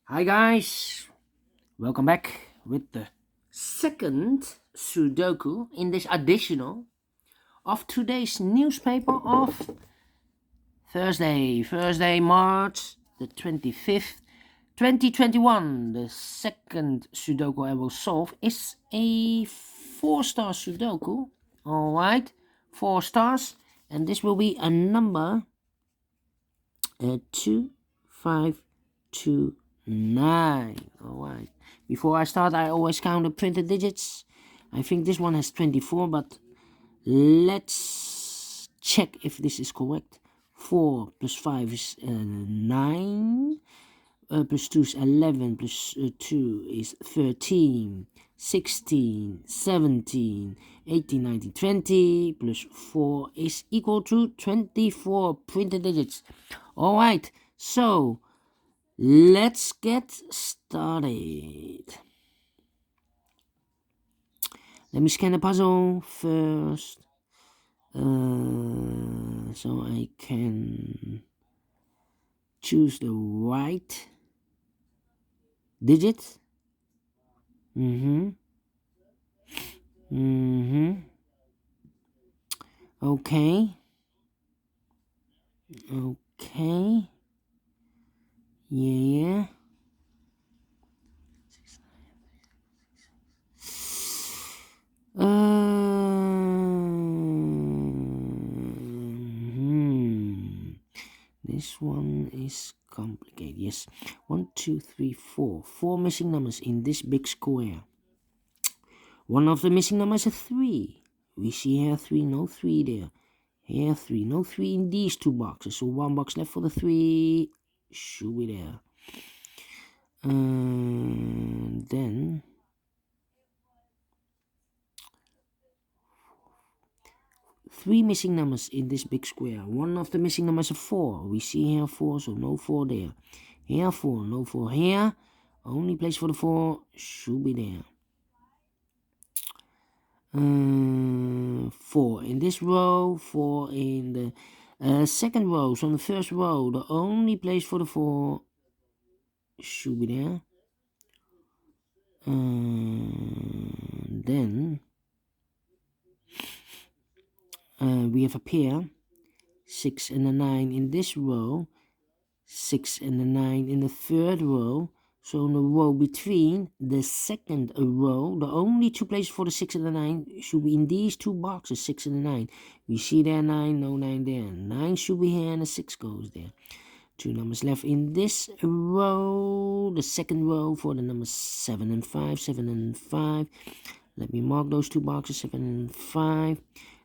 Hi guys, welcome back with the second Sudoku in this additional of today's newspaper of Thursday, March the 25th, 2021. The second Sudoku I will solve is a 4-star Sudoku. Alright, 4 stars, and this will be a number 2529. Alright. Before I start, I always count the printed digits. I think this one has 24, but let's check if this is correct. 4 plus 5 is 9. Plus 2 is 11. Plus 2 is 13. 16, 17, 18, 19, 20. Plus 4 is equal to 24 printed digits. Alright, so let's get started. Let me scan the puzzle first, so I can choose the right digit. Okay. Yeah. This one is complicated. Yes. 1, 2, 3, 4. 4 missing numbers in this big square. One of the missing numbers is 3. We see here 3, no 3 there. Here 3, no 3 in these two boxes. So 1 box left for the 3. Should be there. Then 3 missing numbers in this big square. One of the missing numbers is 4. We see here 4, so no 4 there. Here 4, no 4 here. Only place for the 4 should be there. 4 in this row, 4 in the second row. So on the first row, the only place for the 4 should be there. Then we have a pair, 6 and a 9 in this row, 6 and a 9 in the third row. So in the row between the second row, the only two places for the 6 and the 9 should be in these two boxes, 6 and the 9. We see there 9, no 9 there. 9 should be here and the 6 goes there. 2 numbers left in this row, the second row for the numbers 7 and 5, 7 and 5. Let me mark those two boxes, 7 and 5.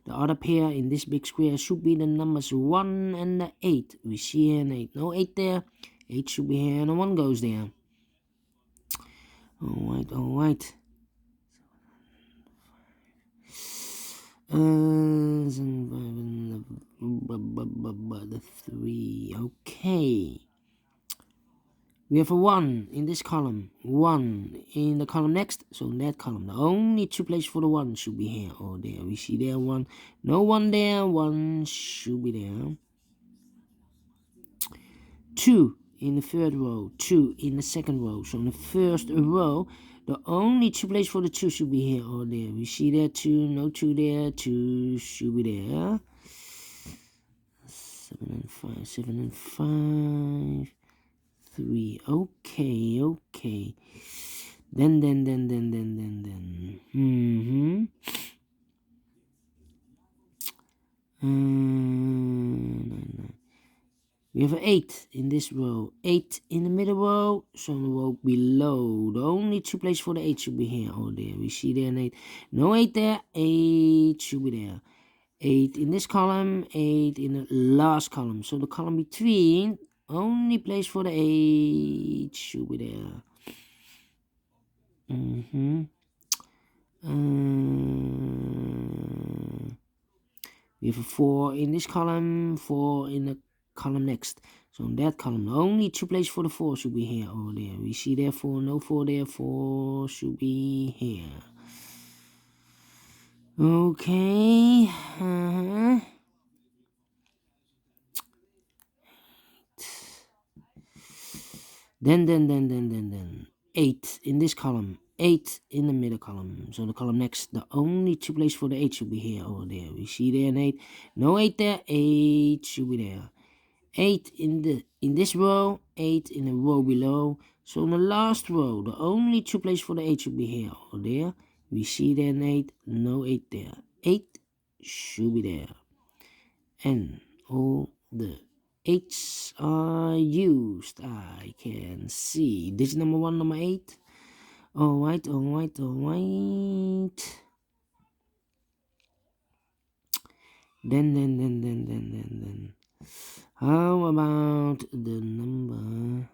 The other pair in this big square should be the numbers 1 and the 8. We see here an 8. No 8 there. 8 should be here and a 1 goes there. Alright. The 3. Okay. We have a 1 in this column, 1 in the column next, so in that column, the only two places for the 1 should be here or there. We see there 1, no 1 there, 1 should be there. 2 in the third row, 2 in the second row, so in the first row, the only two places for the 2 should be here or there. We see there 2, no 2 there, 2 should be there. 7 and 5, 7 and 5. 3. Okay. Then. We have an 8 in this row. 8 in the middle row. So in the row below. The only two places for the 8 should be here or there. We see there an 8. No 8 there. 8 should be there. 8 in this column. 8 in the last column. So the column between. Only place for the 8 should be there. We have a 4 in this column, 4 in the column next. So in that column, the only two places for the 4 should be here or there. We see there 4, no 4 there, 4 should be here. Okay. Then 8 in this column, 8 in the middle column. So the column next, the only two places for the 8 should be here or there. We see there an 8. No 8 there, 8 should be there. 8 in this row, 8 in the row below. So in the last row, the only two places for the 8 should be here or there. We see there an 8, no 8 there. 8 should be there. And all the 8s are used. I can see. Digit number 1, number 8. Alright. Then. How about the number?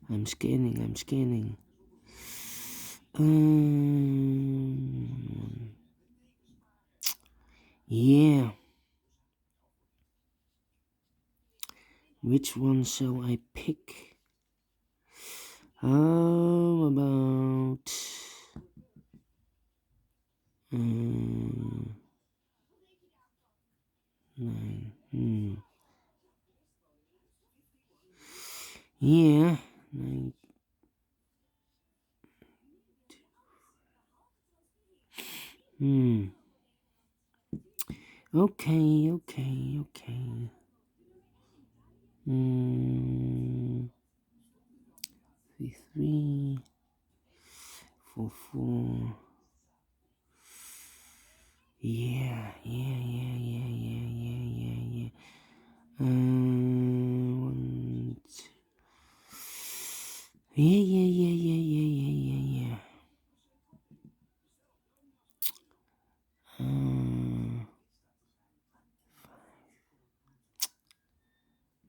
I'm scanning. Yeah. Which one shall I pick? How about 9? Yeah. 9. Okay. 3, 4, 4. Yeah. 1, 2. Yeah.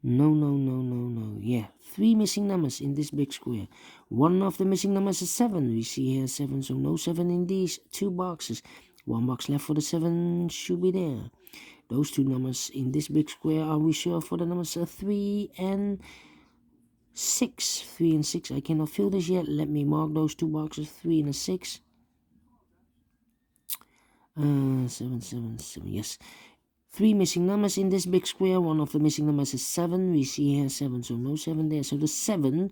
No. Yeah, 3 missing numbers in this big square. One of the missing numbers is 7. We see here 7, so no 7 in these 2 boxes. 1 box left for the 7 should be there. Those 2 numbers in this big square are we sure for the numbers 3 and 6. 3 and 6. I cannot fill this yet. Let me mark those 2 boxes, 3 and a 6. 7. Yes. 3 missing numbers in this big square. One of the missing numbers is 7. We see here 7, so no 7 there. So the 7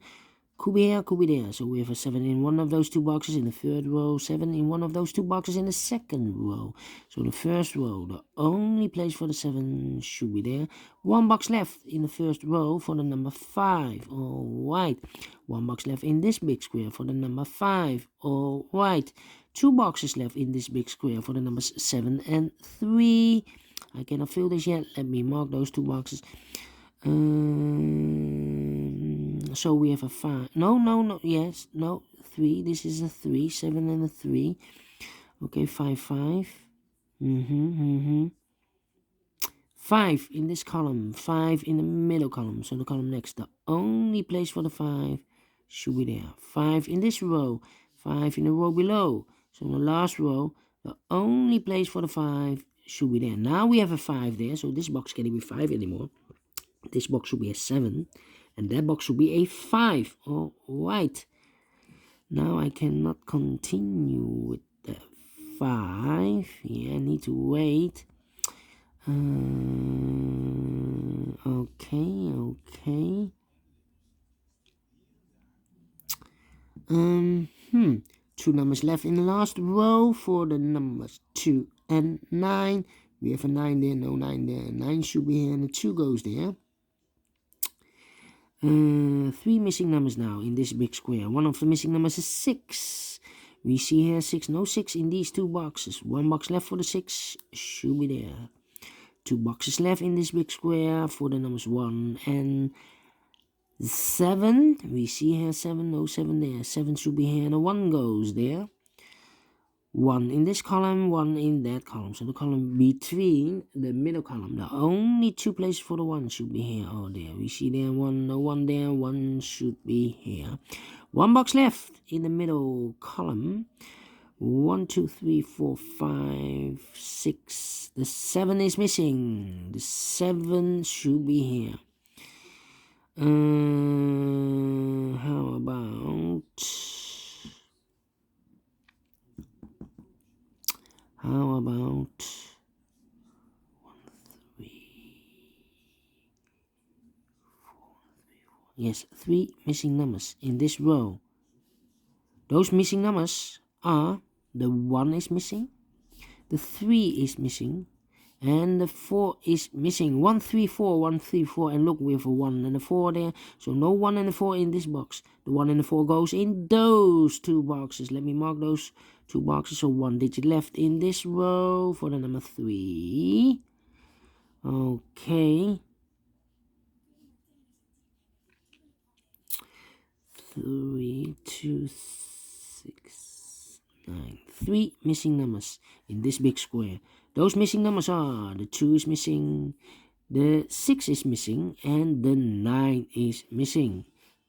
could be here, could be there. So we have a 7 in one of those 2 boxes in the third row, 7 in one of those 2 boxes in the second row. So the first row, the only place for the 7 should be there. 1 box left in the first row for the number 5. Alright. 1 box left in this big square for the number 5. Alright. 2 boxes left in this big square for the numbers 7 and 3. I cannot fill this yet. Let me mark those 2 boxes. So we have a 5. No. Yes. No. 3. This is a 3. 7 and a 3. Okay. 5. 5 in this column. 5 in the middle column. So the column next. The only place for the 5 should be there. 5 in this row. 5 in the row below. So in the last row, the only place for the 5 should be there. Now we have a 5 there. So this box can't be 5 anymore. This box should be a 7. And that box should be a 5. Alright. Now I cannot continue with the 5. Yeah, I need to wait. Okay. 2 numbers left in the last row for the numbers 2 and 9. We have a 9 there, no 9 there. 9 should be here and the 2 goes there. 3 missing numbers now in this big square. One of the missing numbers is 6. We see here 6, no 6 in these 2 boxes. 1 box left for the 6 should be there. 2 boxes left in this big square for the numbers 1 and 7. We see here 7, no 7 there. 7 should be here and a 1 goes there. 1 in this column, 1 in that column. So the column between the middle column, the only 2 places for the 1 should be here or there. We see there 1, no 1 there, 1 should be here. 1 box left in the middle column. 1, 2, 3, 4, 5, 6. The 7 is missing. The 7 should be here. How How about 3? Yes, 3 missing numbers in this row. Those missing numbers are the 1 is missing, the 3 is missing, and the 4 is missing. 1, 3, 4, 1, 3, 4, and look, we have a 1 and a 4 there, so no 1 and a 4 in this box. The 1 and the 4 goes in those 2 boxes. Let me mark those 2 boxes. So 1 digit left in this row for the number 3. Okay. 3, 2, 6, 9. 3 missing numbers in this big square. Those missing numbers are the 2 is missing, the 6 is missing, and the 9 is missing.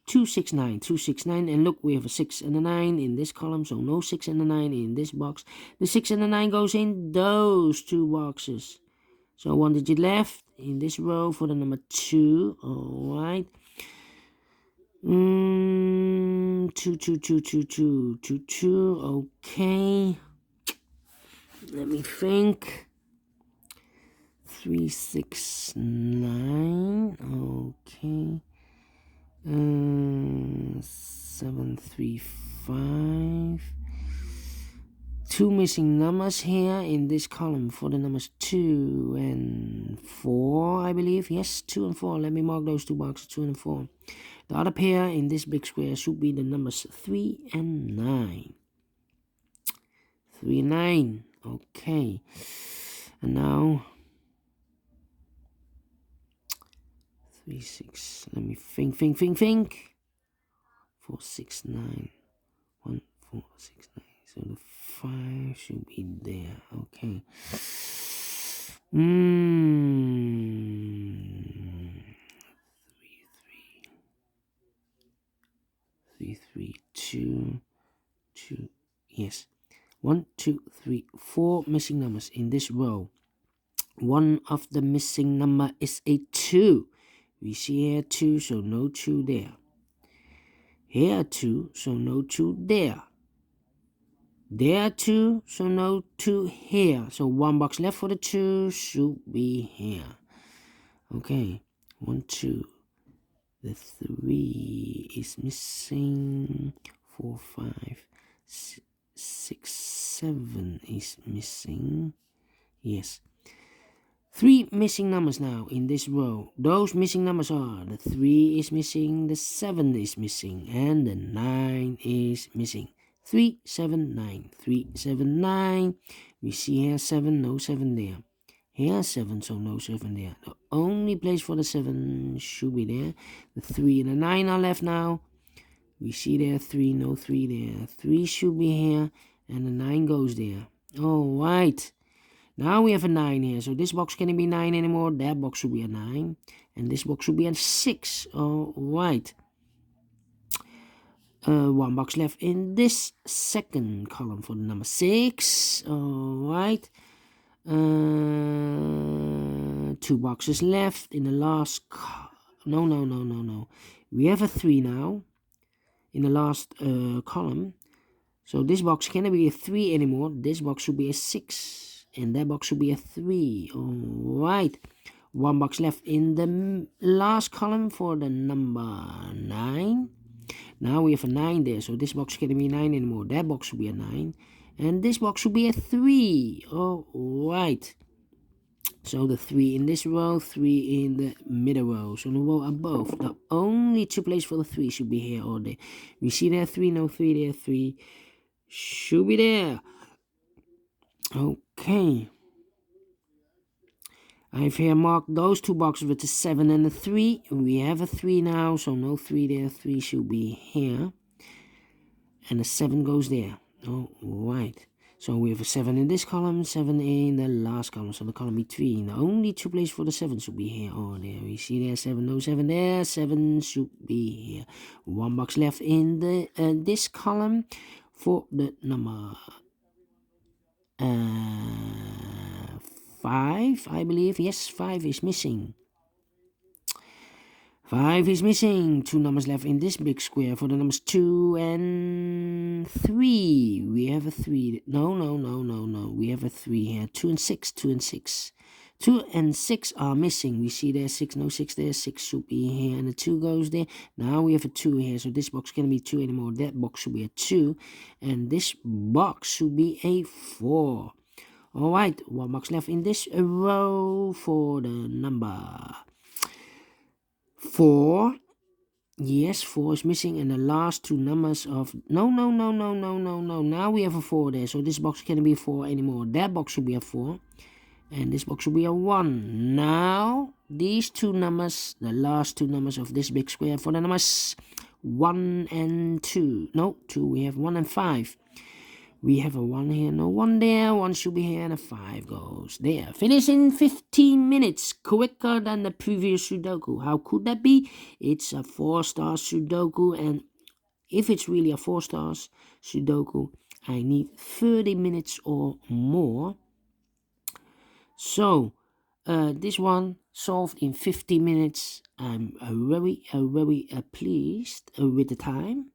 2, 6, 9, 2, 6, 9, and look, we have a 6 and a 9 in this column, so no 6 and a 9 in this box. The 6 and the 9 goes in those 2 boxes. So 1 digit left in this row for the number 2. Alright. 2, 2, 2, 2, 2, 2, 2. Okay. Let me think. 3, 6, 9. Okay. 7, 3, 5. 2 missing numbers here in this column for the numbers 2 and 4, I believe. Yes, 2 and 4. Let me mark those 2 boxes, 2 and 4. The other pair in this big square should be the numbers 3 and 9. 3 and 9. Okay. And now 3, 6. Let me think. 4, 6, 9. 1, 4, 6, 9. So the 5 should be there. Okay. 3, 3, 2, 2. Yes. 1, 2, 3, 4 missing numbers in this row. One of the missing number is a 2. We see here 2, so no 2 there. Here 2, so no 2 there. There 2, so no 2 here. So 1 box left for the 2 should be here. Okay, 1, 2. The 3 is missing. 4, 5, 6, 7 is missing. Yes. 3 missing numbers now in this row. Those missing numbers are the 3 is missing, the 7 is missing, and the 9 is missing. 3, 7, 9. 3, 7, 9. We see here 7, no 7 there. Here 7, so no 7 there. The only place for the 7 should be there. The 3 and the 9 are left now. We see there 3, no 3 there. 3 should be here, and the 9 goes there. Alright. Now we have a 9 here, so this box can't be 9 anymore. That box should be a 9, and this box should be a 6. Alright. 1 box left in this second column for the number 6. Alright. 2 boxes left in the last. No. We have a 3 now in the last column. So this box cannot be a 3 anymore. This box should be a 6. And that box should be a 3. Alright. 1 box left in the last column for the number 9. Now we have a 9 there. So this box can't be 9 anymore. That box should be a 9. And this box should be a 3. Alright. So the 3 in this row, 3 in the middle row. So the row above. The only 2 places for the 3 should be here or there. We see there 3, no 3 there, 3 should be there. Okay. I've here marked those 2 boxes with the 7 and the 3. We have a 3 now, so no 3 there. 3 should be here. And the 7 goes there. Alright. So we have a 7 in this column, 7 in the last column. So the column between. The only 2 places for the 7 should be here or there. We see there 7, no 7 there. 7 should be here. 1 box left in the this column for the number 5, I believe. Yes, 5 is missing. 5 is missing. 2 numbers left in this big square for the numbers 2 and 3. We have a 3. No. We have a 3 here. 2 and 6. 2 and 6. 2 and 6 are missing. We see there's 6. No 6 there. 6 should be here. And the 2 goes there. Now we have a 2 here. So this box can't be 2 anymore. That box should be a 2. And this box should be a 4. Alright. 1 box left in this row for the number 4. Yes, 4 is missing, and the last 2 numbers of no. Now we have a 4 there, so this box can't be a 4 anymore. That box should be a 4, and this box should be a 1. Now these 2 numbers, the last 2 numbers of this big square for the numbers 1 and 2. No, 2. We have 1 and 5. We have a 1 here, no 1 there, 1 should be here, and a 5 goes there. Finish in 15 minutes, quicker than the previous Sudoku. How could that be? It's a 4-star Sudoku, and if it's really a 4 stars Sudoku, I need 30 minutes or more. So, this one solved in 50 minutes. I'm very pleased with the time.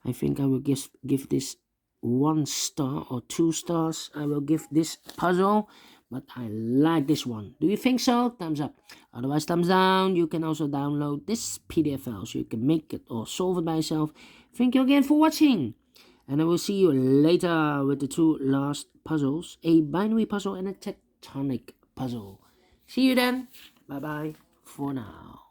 I think I will give this 1 star or 2 stars. I will give this puzzle, but I like this one. Do you think so? Thumbs up. Otherwise, thumbs down. You can also download this PDF file so you can make it or solve it by yourself. Thank you again for watching, and I will see you later with the 2 last puzzles, a binary puzzle and a tectonic puzzle. See you then. Bye bye for now.